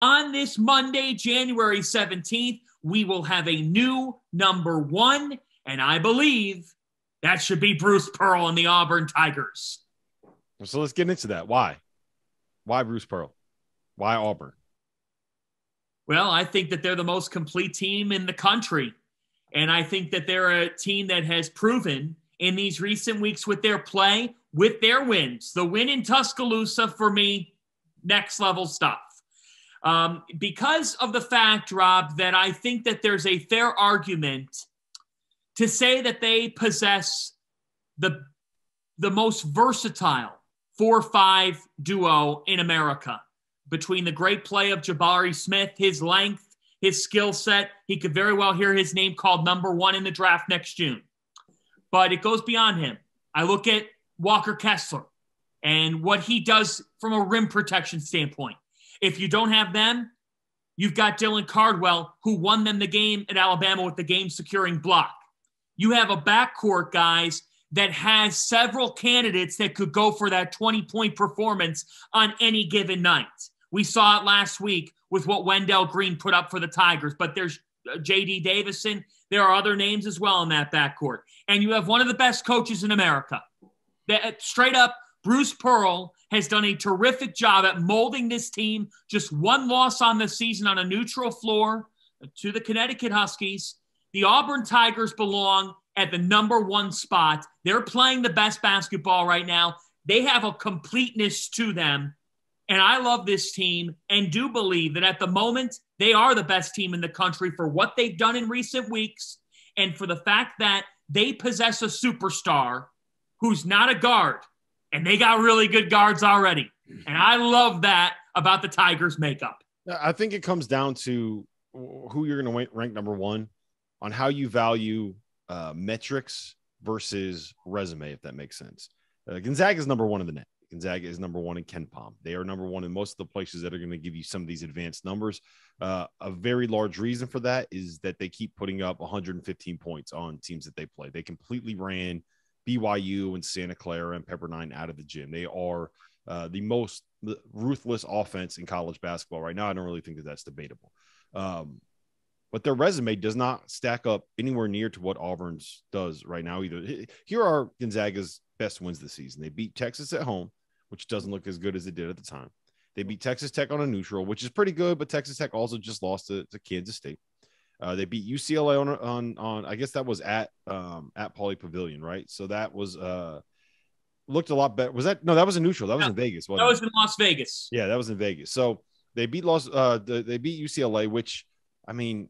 On this Monday, January 17th, we will have a new number one, and I believe that should be Bruce Pearl and the Auburn Tigers. So let's get into that. Why? Why Bruce Pearl? Why Auburn? Well, I think that they're the most complete team in the country, and I think that they're a team that has proven in these recent weeks with their play, with their wins. The win in Tuscaloosa, for me, next level stuff. Because of the fact, Rob, that I think that there's a fair argument to say that they possess the most versatile 4-5 duo in America. Between the great play of Jabari Smith, his length, his skill set, he could very well hear his name called number one in the draft next June. But it goes beyond him. I look at Walker Kessler and what he does from a rim protection standpoint. If you don't have them, you've got Dylan Cardwell, who won them the game at Alabama with the game-securing block. You have a backcourt, guys, that has several candidates that could go for that 20-point performance on any given night. We saw it last week with what Wendell Green put up for the Tigers, but there's J.D. Davison. There are other names as well in that backcourt. And you have one of the best coaches in America. That straight up, Bruce Pearl has done a terrific job at molding this team. Just one loss on the season on a neutral floor to the Connecticut Huskies. The Auburn Tigers belong at the number one spot. They're playing the best basketball right now. They have a completeness to them. And I love this team and do believe that at the moment, they are the best team in the country for what they've done in recent weeks and for the fact that they possess a superstar who's not a guard. And they got really good guards already. And I love that about the Tigers' makeup. I think it comes down to who you're going to rank number one on how you value metrics versus resume, if that makes sense. Gonzaga is number one in the net. Gonzaga is number one in KenPom. They are number one in most of the places that are going to give you some of these advanced numbers. A very large reason for that is that they keep putting up 115 points on teams that they play. They completely ran BYU and Santa Clara and Pepperdine out of the gym. They are the most ruthless offense in college basketball right now. I don't really think that that's debatable. But their resume does not stack up anywhere near to what Auburn's does right now either. Here are Gonzaga's best wins this season. They beat Texas at home, which doesn't look as good as it did at the time. They beat Texas Tech on a neutral, which is pretty good, but Texas Tech also just lost to Kansas State. They beat UCLA on I guess that was at Pauley Pavilion, right? So that was looked a lot better. Was that? No, that was a neutral. That was in Vegas. That was in Las Vegas. Yeah, that was in Vegas. So they beat UCLA, which I mean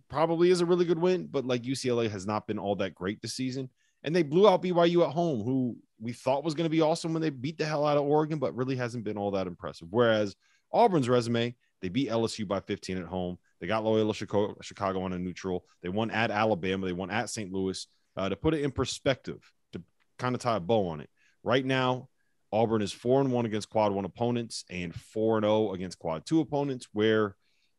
probably is a really good win, but like UCLA has not been all that great this season. And they blew out BYU at home, who we thought was going to be awesome when they beat the hell out of Oregon, but really hasn't been all that impressive. Whereas Auburn's resume, they beat LSU by 15 at home. They got Loyola Chicago on a neutral. They won at Alabama. They won at St. Louis. To put it in perspective, to kind of tie a bow on it, right now, Auburn is 4-1 against quad one opponents and 4-0 against quad two opponents, where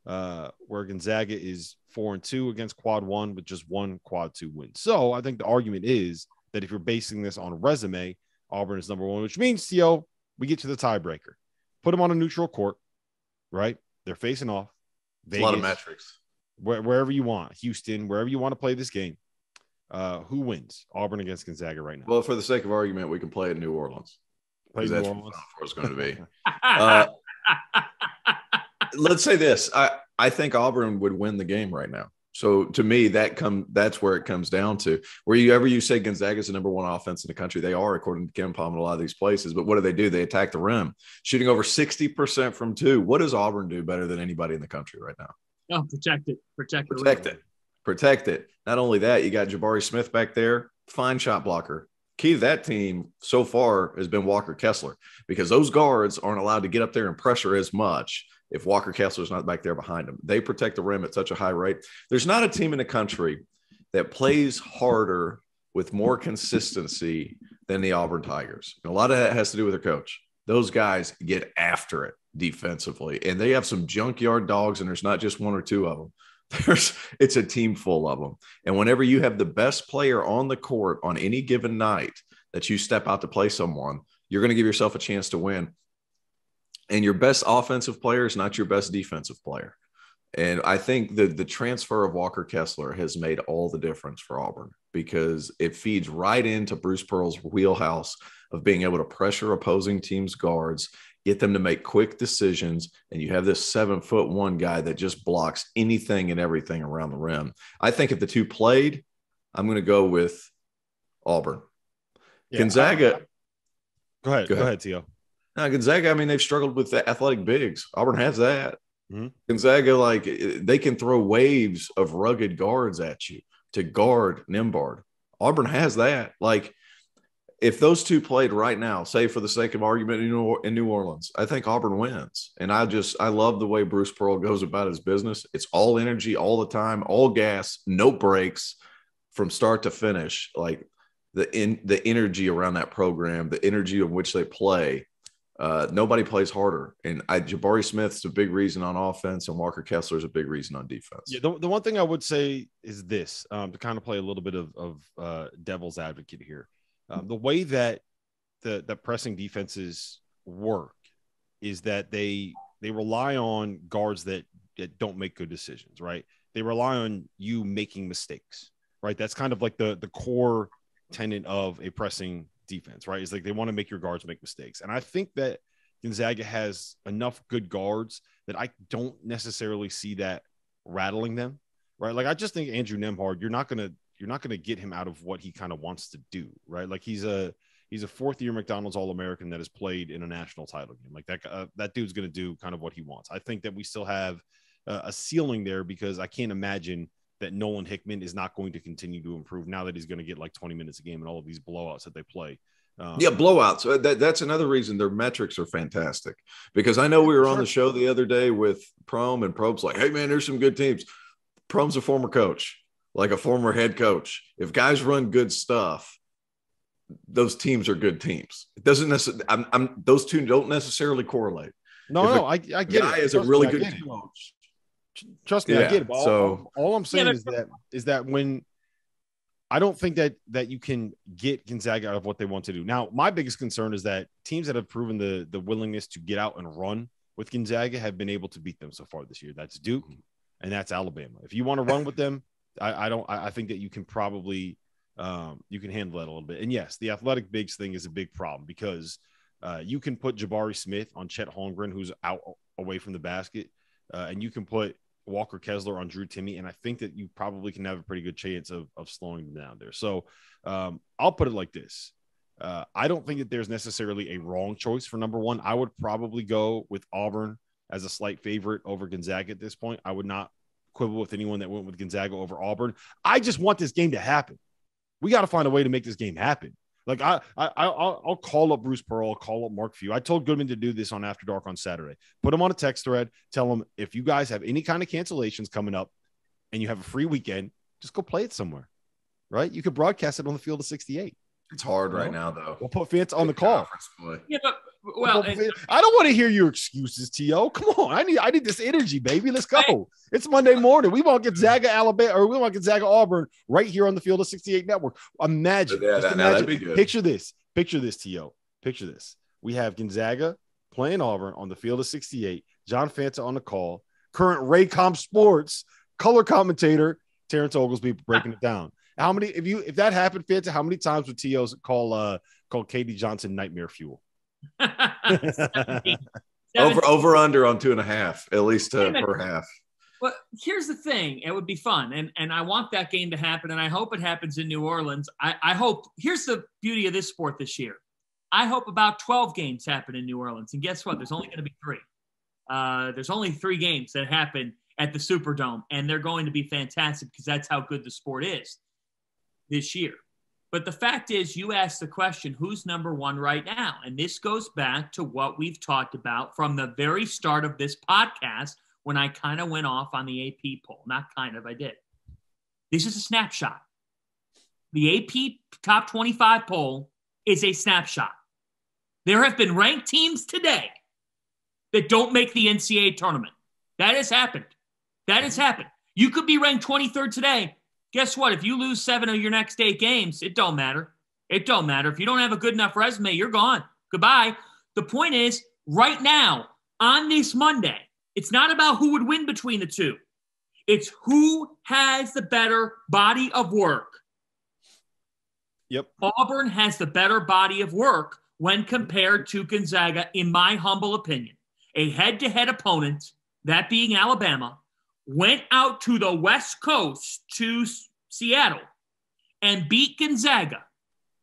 Gonzaga is 4-2 against quad one with just one quad two win. So I think the argument is that if you're basing this on resume, Auburn is number one, which means, Theo, we get to the tiebreaker. Put them on a neutral court, right? They're facing off. Vegas, a lot of metrics. Wherever you want, Houston, wherever you want to play this game. Who wins? Auburn against Gonzaga right now. Well, for the sake of argument, we can play in New Orleans. Play That's New Orleans. what it's going to be. Let's say this. I think Auburn would win the game right now. So to me, that's where it comes down to. Wherever you say Gonzaga is the number one offense in the country, they are, according to KenPom in a lot of these places. But what do? They attack the rim, shooting over 60% from two. What does Auburn do better than anybody in the country right now? Oh, protect it. Protect it. Not only that, you got Jabari Smith back there, fine shot blocker. Key to that team so far has been Walker Kessler, because those guards aren't allowed to get up there and pressure as much if Walker Kessler's not back there behind them. They protect the rim at such a high rate. There's not a team in the country that plays harder with more consistency than the Auburn Tigers. And a lot of that has to do with their coach. Those guys get after it defensively, and they have some junkyard dogs, and there's not just one or two of them. It's a team full of them. And whenever you have the best player on the court on any given night that you step out to play someone, you're going to give yourself a chance to win. And your best offensive player is not your best defensive player. And I think the transfer of Walker Kessler has made all the difference for Auburn because it feeds right into Bruce Pearl's wheelhouse of being able to pressure opposing teams' guards, get them to make quick decisions, and you have this 7'1" guy that just blocks anything and everything around the rim. I think if the two played, I'm going to go with Auburn. Yeah, Gonzaga. Go ahead, Tio. Now, Gonzaga, I mean, they've struggled with the athletic bigs. Auburn has that. Mm-hmm. Gonzaga, like, they can throw waves of rugged guards at you to guard Nembhard. Auburn has that. Like, if those two played right now, say for the sake of argument in New Orleans, I think Auburn wins. And I love the way Bruce Pearl goes about his business. It's all energy all the time, all gas, no breaks from start to finish. Like, the energy around that program, the energy of which they play. Nobody plays harder. And Jabari Smith's a big reason on offense, and Walker Kessler's a big reason on defense. Yeah, the one thing I would say is this, to kind of play a little bit of devil's advocate here. The way that the pressing defenses work is that they rely on guards that don't make good decisions, right? They rely on you making mistakes, right? That's kind of like the core tenet of a pressing defense, right? It's like they want to make your guards make mistakes. And I think that Gonzaga has enough good guards that I don't necessarily see that rattling them, right? Like, I just think Andrew Nembhard, you're not gonna get him out of what he kind of wants to do, right? Like, he's a fourth-year McDonald's All-American that has played in a national title game. Like, that dude's gonna do kind of what he wants. I think that we still have a ceiling there because I can't imagine that Nolan Hickman is not going to continue to improve now that he's going to get like 20 minutes a game and all of these blowouts that they play. Blowouts. That's another reason their metrics are fantastic, because I know we were on the show the other day with Prom, and Probe's like, hey, man, there's some good teams. Prom's a former coach, like a former head coach. If guys run good stuff, those teams are good teams. It doesn't necessarily, those two don't necessarily correlate. I get it. Guy is a really good coach. Trust me, I get it. All I'm saying is that when I don't think that you can get Gonzaga out of what they want to do. Now, my biggest concern is that teams that have proven the willingness to get out and run with Gonzaga have been able to beat them so far this year. That's Duke and that's Alabama. If you want to run with them, I think that you can probably you can handle that a little bit. And yes, the athletic bigs thing is a big problem because you can put Jabari Smith on Chet Holmgren, who's out away from the basket, and you can put Walker Kessler on Drew Timme, and I think that you probably can have a pretty good chance of slowing them down there. So I'll put it like this. I don't think that there's necessarily a wrong choice for number one. I would probably go with Auburn as a slight favorite over Gonzaga at this point. I would not quibble with anyone that went with Gonzaga over Auburn. I just want this game to happen. We got to find a way to make this game happen. Like, I'll call up Bruce Pearl, I'll call up Mark Few. I told Goodman to do this on After Dark on Saturday. Put him on a text thread. Tell him, if you guys have any kind of cancellations coming up and you have a free weekend, just go play it somewhere, right? You could broadcast it on the field of 68. It's hard right now, though. We'll put Fence on the call. Yeah, but well, I don't want to hear your excuses, T.O. Come on, I need this energy, baby. Let's go. It's Monday morning. We want Gonzaga, Alabama, or we want Gonzaga, Auburn, right here on the Field of 68 Network. Imagine, imagine. That'd be good. Picture this, T.O. Picture this. We have Gonzaga playing Auburn on the Field of 68. John Fanta on the call. Current Raycom Sports color commentator Terrence Oglesby breaking it down. How many? If that happened, Fanta, how many times would T.O. call Katie Johnson nightmare fuel? over under on 2.5, at least per half. But here's the thing. It would be fun. And I want that game to happen. And I hope it happens in New Orleans. I hope – here's the beauty of this sport this year. I hope about 12 games happen in New Orleans. And guess what? There's only going to be 3. There's only 3 games that happen at the Superdome. And they're going to be fantastic because that's how good the sport is this year. But the fact is, you asked the question, who's number one right now? And this goes back to what we've talked about from the very start of this podcast when I kind of went off on the AP poll. Not kind of, I did. This is a snapshot. The AP Top 25 poll is a snapshot. There have been ranked teams today that don't make the NCAA tournament. That has happened. That has happened. You could be ranked 23rd today. Guess what? If you lose 7 of your next 8 games, it don't matter. It don't matter. If you don't have a good enough resume, you're gone. Goodbye. The point is, right now, on this Monday, it's not about who would win between the two. It's who has the better body of work. Yep. Auburn has the better body of work when compared to Gonzaga, in my humble opinion. A head-to-head opponent, that being Alabama, went out to the West Coast, to Seattle, and beat Gonzaga,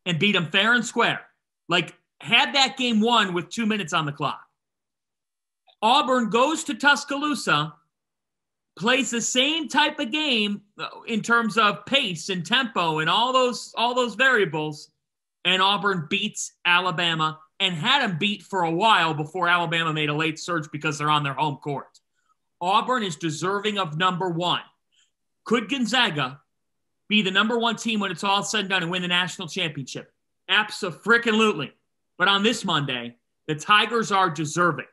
and beat them fair and square. Like, had that game won with 2 minutes on the clock. Auburn goes to Tuscaloosa, plays the same type of game in terms of pace and tempo and all those variables, and Auburn beats Alabama and had them beat for a while before Alabama made a late surge because they're on their home court. Auburn is deserving of number one. Could Gonzaga be the number one team when it's all said and done and win the national championship? Abso-freaking-lutely. But on this Monday, the Tigers are deserving.